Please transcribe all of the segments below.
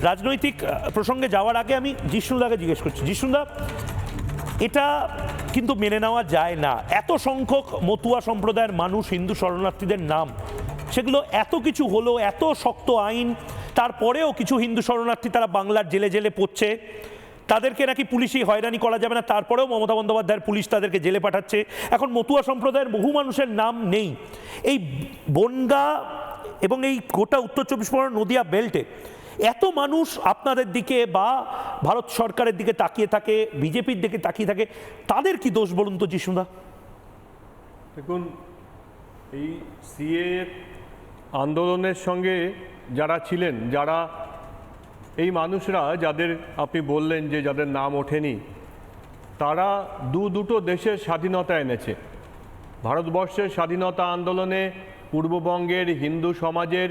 রাজনৈতিক প্রসঙ্গে যাওয়ার আগে আমি জিষ্ণুদাকে জিজ্ঞেস করছি, জিষ্ণুদা, এটা কিন্তু মেনে নেওয়া যায় না, এত সংখ্যক মতুয়া সম্প্রদায়ের মানুষ, হিন্দু শরণার্থীদের নাম, সেগুলো এত কিছু হলো, এত শক্ত আইন, তারপরেও কিছু হিন্দু শরণার্থী তারা বাংলার জেলে জেলে পড়ছে, তাদেরকে নাকি পুলিশি হয়রানি করা যাবে না, তারপরেও মমতা বন্দ্যোপাধ্যায়ের পুলিশ তাদেরকে জেলে পাঠাচ্ছে। এখন মতুয়া সম্প্রদায়ের বহু মানুষের নাম নেই। এই বনগাঁ এবং এই গোটা উত্তর চব্বিশ পরগনা নদিয়া বেল্টে এত মানুষ আপনাদের দিকে বা ভারত সরকারের দিকে তাকিয়ে থাকে, বিজেপির দিকে তাকিয়ে থাকে, তাদের কি দোষ বলুন তো জিষ্ণুদা? দেখুন, এই সিএ আন্দোলনের সঙ্গে যারা ছিলেন, যারা এই মানুষরা যাদের আপনি বললেন যে যাদের নাম ওঠেনি, তারা দুটো দেশের স্বাধীনতা এনেছে। ভারতবর্ষের স্বাধীনতা আন্দোলনে পূর্ববঙ্গের হিন্দু সমাজের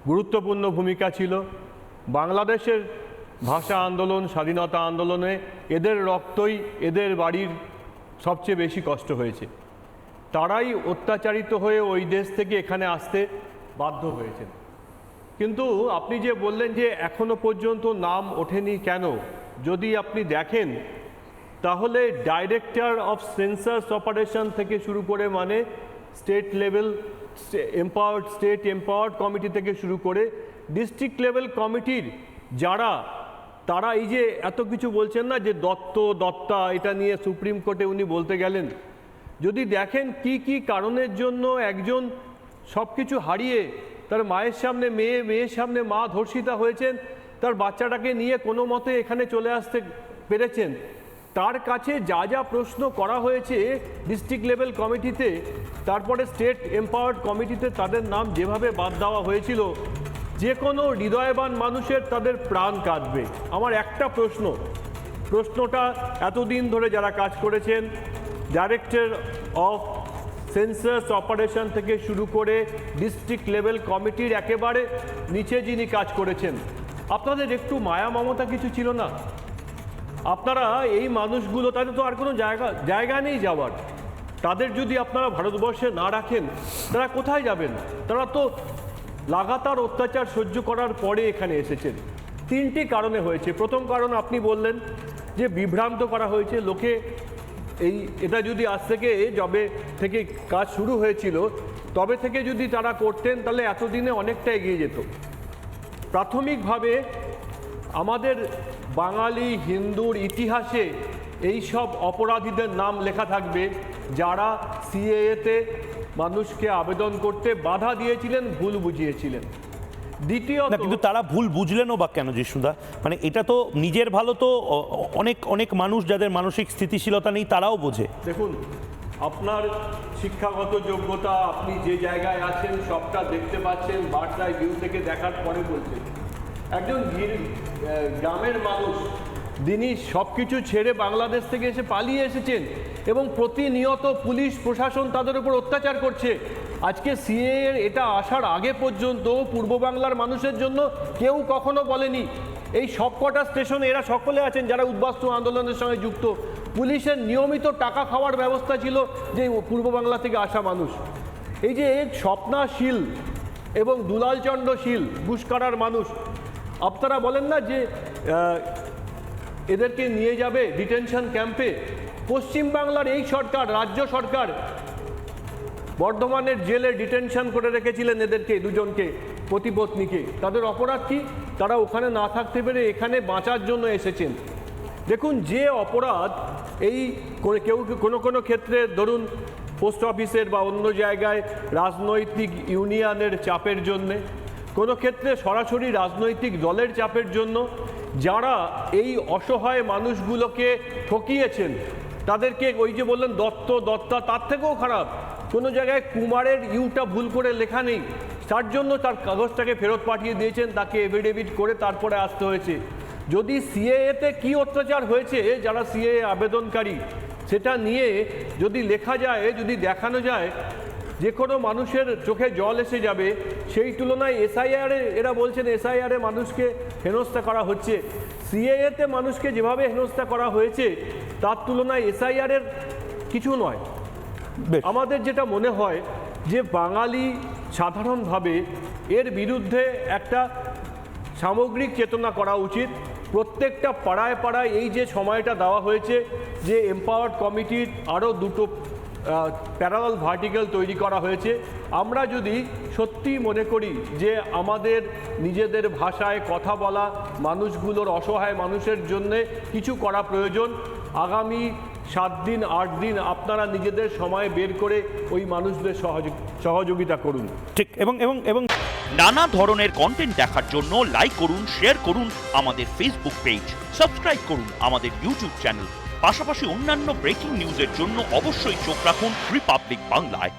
গুরুত্বপূর্ণ ভূমিকা ছিল। বাংলাদেশের ভাষা আন্দোলন, স্বাধীনতা আন্দোলনে এদের রক্তই, এদের বাড়ির সবচেয়ে বেশি কষ্ট হয়েছে। তারাই অত্যাচারিত হয়ে ওই দেশ থেকে এখানে আসতে বাধ্য হয়েছেন। কিন্তু আপনি যে বললেন যে এখনো পর্যন্ত নাম ওঠেনি কেন, যদি আপনি দেখেন তাহলে ডাইরেক্টর অফ সেন্সাস অপারেশন থেকে শুরু করে, মানে state level state empowered committee থেকে শুরু করে ডিস্ট্রিক্ট লেভেল কমিটির তারা এই যে এত কিছু বলছেন না, যে দত্তা এটা নিয়ে সুপ্রিম কোর্টে উনি বলতে গেলেন, যদি দেখেন কি কি কারণের জন্য একজন সব কিছু হারিয়ে তার মায়ের সামনে মেয়ের সামনে মা ধর্ষিতা হয়েছেন, তার বাচ্চাটাকে নিয়ে কোনো মতে এখানে চলে আসতে পেরেছেন, তার কাছে যা যা প্রশ্ন করা হয়েছে ডিস্ট্রিক্ট লেভেল কমিটিতে, তারপরে স্টেট এম্পাওয়ার্ড কমিটিতে তাদের নাম যেভাবে বাদ দেওয়া হয়েছিল, যে কোনো হৃদয়বান মানুষের তাদের প্রাণ কাঁদবে। আমার একটা প্রশ্নটা এতদিন ধরে যারা কাজ করেছেন, ডাইরেক্টর অফ সেন্সাস অপারেশন থেকে শুরু করে ডিস্ট্রিক্ট লেভেল কমিটির একেবারে নিচে যিনি কাজ করেছেন, আপনাদের একটু মায়া মমতা কিছু ছিল না? আপনারা এই মানুষগুলো, তাদের তো আর কোনো জায়গা নেই যাওয়ার, তাদের যদি আপনারা ভারতবর্ষে না রাখেন তারা কোথায় যাবেন? তারা তো লাগাতার অত্যাচার সহ্য করার পরে এখানে এসেছেন। তিনটি কারণে হয়েছে। প্রথম কারণ আপনি বললেন যে বিভ্রান্ত করা হয়েছে লোকে। এটা যদি আজ থেকে যবে থেকে কাজ শুরু হয়েছিল তবে থেকে যদি তারা করতেন তাহলে এতদিনে অনেকটা এগিয়ে যেত। প্রাথমিকভাবে আমাদের বাঙালি হিন্দুর ইতিহাসে এই সব অপরাধীদের নাম লেখা থাকবে যারা সিএএতে মানুষকে আবেদন করতে বাধা দিয়েছিলেন, ভুল বুঝিয়েছিলেন। দ্বিতীয়ত, কিন্তু তারা ভুল বুঝলেনও বা কেন জিষ্ণুদা? মানে এটা তো নিজের ভালো তো অনেক মানুষ যাদের মানসিক স্থিতিশীলতা নেই তারাও বোঝে। দেখুন, আপনার শিক্ষাগত যোগ্যতা, আপনি যে জায়গায় আছেন সবটা দেখতে পাচ্ছেন, বার্তায় ভিউ থেকে দেখার পরে বলছেন। একজন গ্রামের মানুষ, যিনি সব কিছু ছেড়ে বাংলাদেশ থেকে এসে পালিয়ে এসেছেন এবং প্রতিনিয়ত পুলিশ প্রশাসন তাদের উপর অত্যাচার করছে। আজকে সিএ এটা আসার আগে পর্যন্ত পূর্ব বাংলার মানুষের জন্য কেউ কখনো বলেনি। এই সবকটা স্টেশনে এরা সকলে আছেন যারা উদ্বাস্তু আন্দোলনের সঙ্গে যুক্ত। পুলিশের নিয়মিত টাকা খাওয়ার ব্যবস্থা ছিল যে পূর্ব বাংলা থেকে আসা মানুষ। এই যে স্বপ্না শীল এবং দুলালচন্দ্র শীল গুসকারার মানুষ, আপনারা বলেন না যে এদেরকে নিয়ে যাবে ডিটেনশন ক্যাম্পে। পশ্চিমবাংলার এই সরকার, রাজ্য সরকার বর্ধমানের জেলে ডিটেনশন করে রেখেছিলেন এদেরকে, দুজনকে, পতিপত্নীকে। তাদের অপরাধ কি? তারা ওখানে না থাকতে পেরে এখানে বাঁচার জন্য এসেছেন। দেখুন, যে অপরাধ এই কোনো ক্ষেত্রে ধরুন পোস্ট অফিসের বা অন্য জায়গায় রাজনৈতিক ইউনিয়নের চাপের জন্যে, কোনো ক্ষেত্রে সরাসরি রাজনৈতিক দলের চাপের জন্য, যারা এই অসহায় মানুষগুলোকে ঠকিয়েছেন তাদেরকে, ওই যে বললেন দত্তা, তার থেকেও খারাপ, কোনো জায়গায় কুমারের ইউটা ভুল করে লেখা নেই, তার জন্য তার কাগজটাকে ফেরত পাঠিয়ে দিয়েছেন, তাকে এফিডেভিট করে তারপরে আসতে হয়েছে। যদি সিএএতে কি অত্যাচার হয়েছে যারা সিএএ আবেদনকারী সেটা নিয়ে যদি লেখা যায়, যদি দেখানো যায়, যে কোনো মানুষের চোখে জল এসে যাবে। সেই তুলনায় এসআইআরে, এরা বলছেন এসআইআরে মানুষকে হেনস্থা করা হচ্ছে, সিএএতে মানুষকে যেভাবে হেনস্থা করা হয়েছে তার তুলনায় এসআইআরের কিছু নয়। আমাদের যেটা মনে হয় যে বাঙালি সাধারণভাবে এর বিরুদ্ধে একটা সামগ্রিক চেতনা করা উচিত। প্রত্যেকটা পাড়ায় পাড়ায় এই যে সময়টা দেওয়া হয়েছে, যে এম্পাওয়ার্ড কমিটির আরও দুটো প্যারালাল ভার্টিক্যাল তৈরি করা হয়েছে, আমরা যদি সত্যি মনে করি যে আমাদের নিজেদের ভাষায় কথা বলা মানুষগুলোর, অসহায় মানুষের জন্যে কিছু করা প্রয়োজন, আগামী 7 দিন 8 দিন আপনারা নিজেদের সময় বের করে ওই মানুষদের সহযোগিতা করুন। ঠিক। এবং এবং এবং নানা ধরনের কন্টেন্ট দেখার জন্য লাইক করুন, শেয়ার করুন আমাদের ফেসবুক পেজ, সাবস্ক্রাইব করুন আমাদের ইউটিউব চ্যানেল। পাশাপাশি অন্যান্য ব্রেকিং নিউজের জন্য অবশ্যই চোখ রাখুন রিপাবলিক বাংলায়।